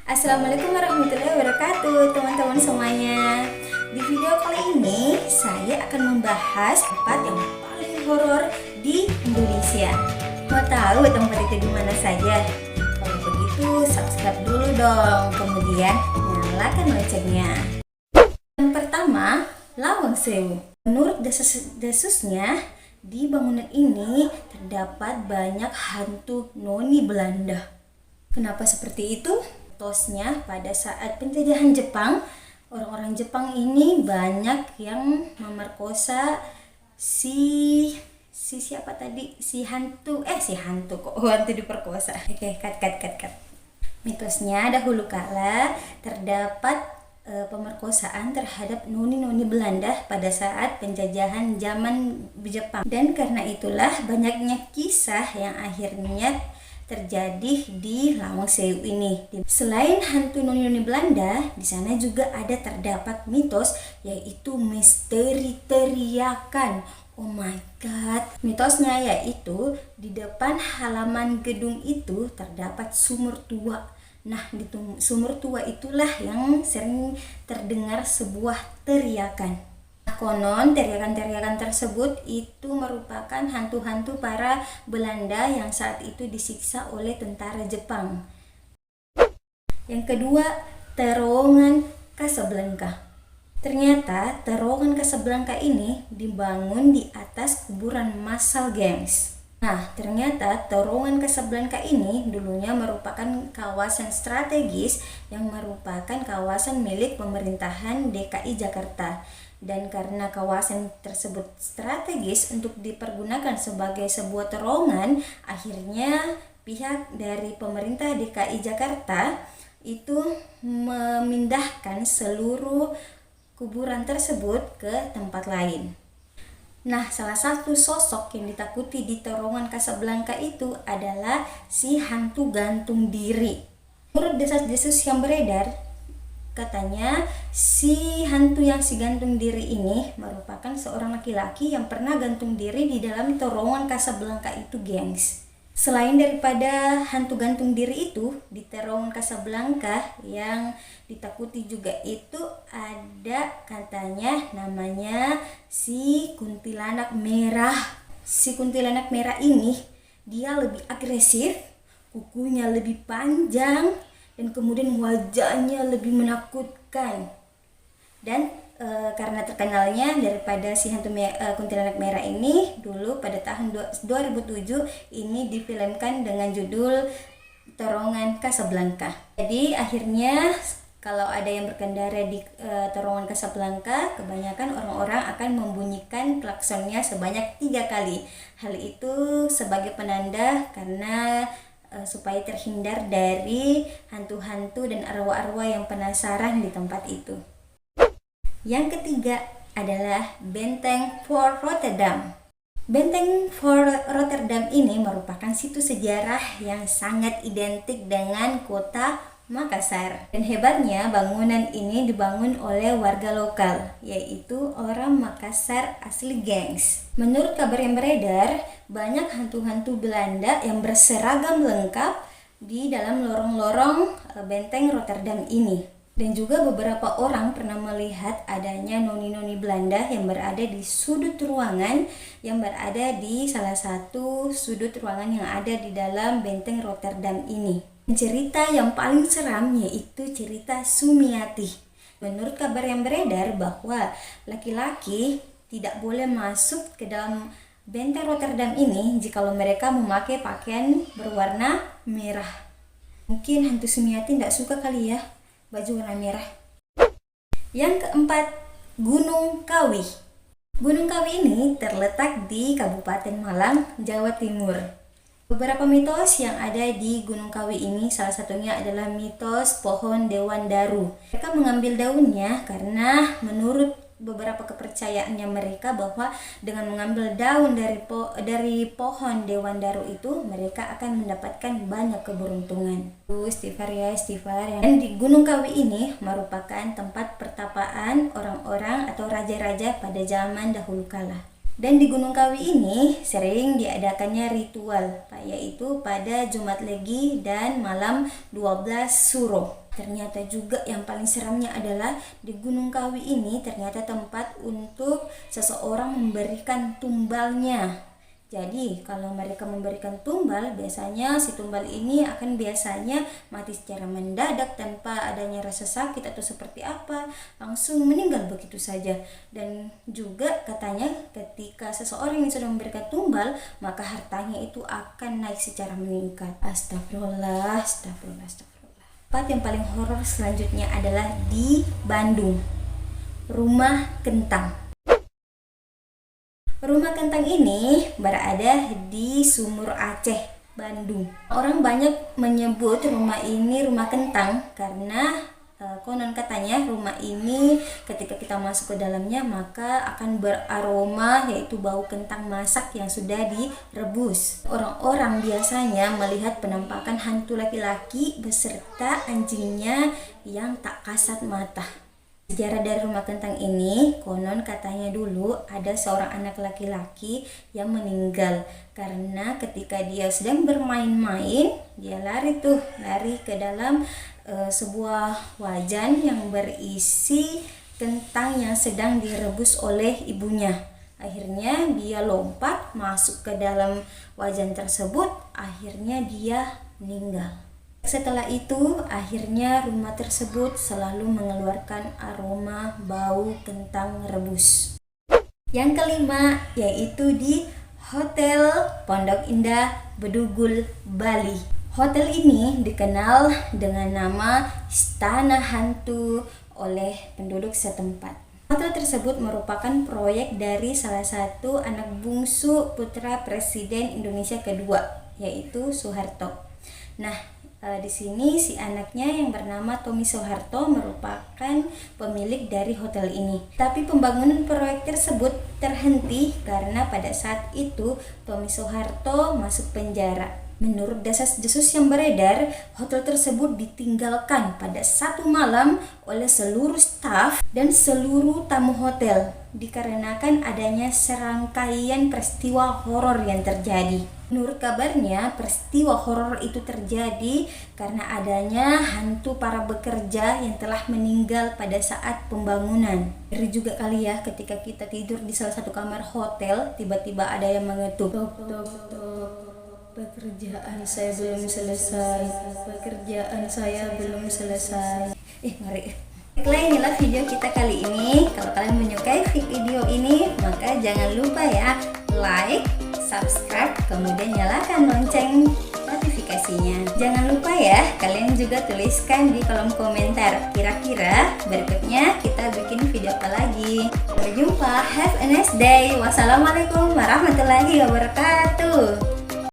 Assalamualaikum warahmatullahi wabarakatuh, teman-teman semuanya. Di video kali ini saya akan membahas tempat yang paling horor di Indonesia. Mau tahu tempat itu di mana saja? Kalau begitu subscribe dulu dong, kemudian nyalakan loncengnya. Yang pertama, Lawang Sewu. Menurut desas-desusnya, di bangunan ini terdapat banyak hantu noni Belanda. Kenapa seperti itu? Mitosnya pada saat penjajahan Jepang, orang-orang Jepang ini banyak yang memerkosa si hantu kok hantu diperkosa. Oke, cut. Mitosnya dahulu kala terdapat pemerkosaan terhadap noni-noni Belanda pada saat penjajahan zaman Jepang, dan karena itulah banyaknya kisah yang akhirnya terjadi di Lawang Sewu ini. Selain hantu noni-noni Belanda, di sana juga ada terdapat mitos, yaitu misteri teriakan. Oh my god. Mitosnya yaitu di depan halaman gedung itu terdapat sumur tua. Nah, di sumur tua itulah yang sering terdengar sebuah teriakan. Konon teriakan-teriakan tersebut itu merupakan hantu-hantu para Belanda yang saat itu disiksa oleh tentara Jepang. Yang kedua, terowongan Casablanca. Ternyata terowongan Casablanca ini dibangun di atas kuburan massal, gengs. Nah, ternyata terowongan Casablanca ini dulunya merupakan kawasan strategis yang merupakan kawasan milik pemerintahan DKI Jakarta. Dan karena kawasan tersebut strategis untuk dipergunakan sebagai sebuah terowongan, akhirnya pihak dari pemerintah DKI Jakarta itu memindahkan seluruh kuburan tersebut ke tempat lain. Nah, salah satu sosok yang ditakuti di terowongan Casablanca itu adalah si hantu gantung diri. Menurut desas-desus yang beredar, katanya si hantu yang gantung diri ini merupakan seorang laki-laki yang pernah gantung diri di dalam terowongan Casablanca itu, gengs. Selain daripada hantu gantung diri itu, di terowongan Casablanca yang ditakuti juga itu ada katanya namanya si kuntilanak merah. Si kuntilanak merah ini dia lebih agresif, kukunya lebih panjang, dan kemudian wajahnya lebih menakutkan. Dan karena terkenalnya daripada si hantu kuntilanak merah ini, dulu pada tahun 2007 ini difilmkan dengan judul Terowongan Casablanca. Jadi akhirnya kalau ada yang berkendara di terowongan Casablanca, kebanyakan orang-orang akan membunyikan klaksonnya sebanyak 3 kali. Hal itu sebagai penanda karena supaya terhindar dari hantu-hantu dan arwah-arwah yang penasaran di tempat itu. Yang ketiga adalah Benteng Fort Rotterdam. Benteng Fort Rotterdam ini merupakan situs sejarah yang sangat identik dengan kota Makassar. Dan hebatnya bangunan ini dibangun oleh warga lokal, yaitu orang Makassar asli, gengs. Menurut kabar yang beredar, banyak hantu-hantu Belanda yang berseragam lengkap di dalam lorong-lorong benteng Rotterdam ini. Dan juga beberapa orang pernah melihat adanya noni-noni Belanda yang berada di sudut ruangan, yang berada di salah satu sudut ruangan yang ada di dalam benteng Rotterdam ini. Cerita yang paling seram yaitu cerita Sumiati. Menurut kabar yang beredar bahwa laki-laki tidak boleh masuk ke dalam benteng Rotterdam ini jikalau mereka memakai pakaian berwarna merah. Mungkin hantu Sumiati tidak suka kali ya baju warna merah. Yang keempat, Gunung Kawi. Gunung Kawi ini terletak di Kabupaten Malang, Jawa Timur. Beberapa mitos yang ada di Gunung Kawi ini, salah satunya adalah mitos pohon Dewan Daru. Mereka mengambil daunnya karena menurut beberapa kepercayaannya mereka bahwa dengan mengambil daun dari pohon Dewan Daru itu, mereka akan mendapatkan banyak keberuntungan. Istighfar. Dan di Gunung Kawi ini merupakan tempat pertapaan orang-orang atau raja-raja pada zaman dahulu kala. Dan di Gunung Kawi ini sering diadakannya ritual, yaitu pada Jumat Legi dan malam 12 Suro. Ternyata juga yang paling seramnya adalah di Gunung Kawi ini ternyata tempat untuk seseorang memberikan tumbalnya. Jadi kalau mereka memberikan tumbal, biasanya si tumbal ini akan biasanya mati secara mendadak tanpa adanya rasa sakit atau seperti apa, langsung meninggal begitu saja. Dan juga katanya ketika seseorang yang sudah memberikan tumbal, maka hartanya itu akan naik secara meningkat. Astagfirullah, astagfirullah, astagfirullah. Tempat yang paling horor selanjutnya adalah di Bandung, Rumah Kentang. Rumah Kentang ini berada di Sumur Aceh, Bandung. Orang banyak menyebut rumah ini rumah kentang karena konon katanya rumah ini ketika kita masuk ke dalamnya maka akan beraroma, yaitu bau kentang masak yang sudah direbus. Orang-orang biasanya melihat penampakan hantu laki-laki beserta anjingnya yang tak kasat mata. Sejarah dari Rumah Kentang ini, konon katanya dulu ada seorang anak laki-laki yang meninggal karena ketika dia sedang bermain-main, dia lari ke dalam sebuah wajan yang berisi kentang yang sedang direbus oleh ibunya. Akhirnya dia lompat masuk ke dalam wajan tersebut, akhirnya dia meninggal. Setelah itu, akhirnya rumah tersebut selalu mengeluarkan aroma bau kentang rebus. Yang kelima, yaitu di Hotel Pondok Indah, Bedugul, Bali. Hotel ini dikenal dengan nama Istana Hantu oleh penduduk setempat. Hotel tersebut merupakan proyek dari salah satu anak bungsu putra Presiden Indonesia kedua, yaitu Soeharto. Nah, di sini si anaknya yang bernama Tommy Soeharto merupakan pemilik dari hotel ini. Tapi pembangunan proyek tersebut terhenti karena pada saat itu Tommy Soeharto masuk penjara. Menurut desas-desus yang beredar, hotel tersebut ditinggalkan pada satu malam oleh seluruh staf dan seluruh tamu hotel dikarenakan adanya serangkaian peristiwa horor yang terjadi. Menurut kabarnya, peristiwa horor itu terjadi karena adanya hantu para bekerja yang telah meninggal pada saat pembangunan. Ngeri juga kali ya ketika kita tidur di salah satu kamar hotel, tiba-tiba ada yang mengetuk. Tok, tok, tok. Pekerjaan saya belum selesai. Pekerjaan saya belum selesai. Ngeri. Baiklah, inilah video kita kali ini. Kalau kalian menyukai video ini, maka jangan lupa ya like, subscribe, kemudian nyalakan lonceng notifikasinya. Jangan lupa ya, kalian juga tuliskan di kolom komentar kira-kira berikutnya kita bikin video apa lagi. Sampai jumpa, have a nice day. Wassalamualaikum warahmatullahi wabarakatuh.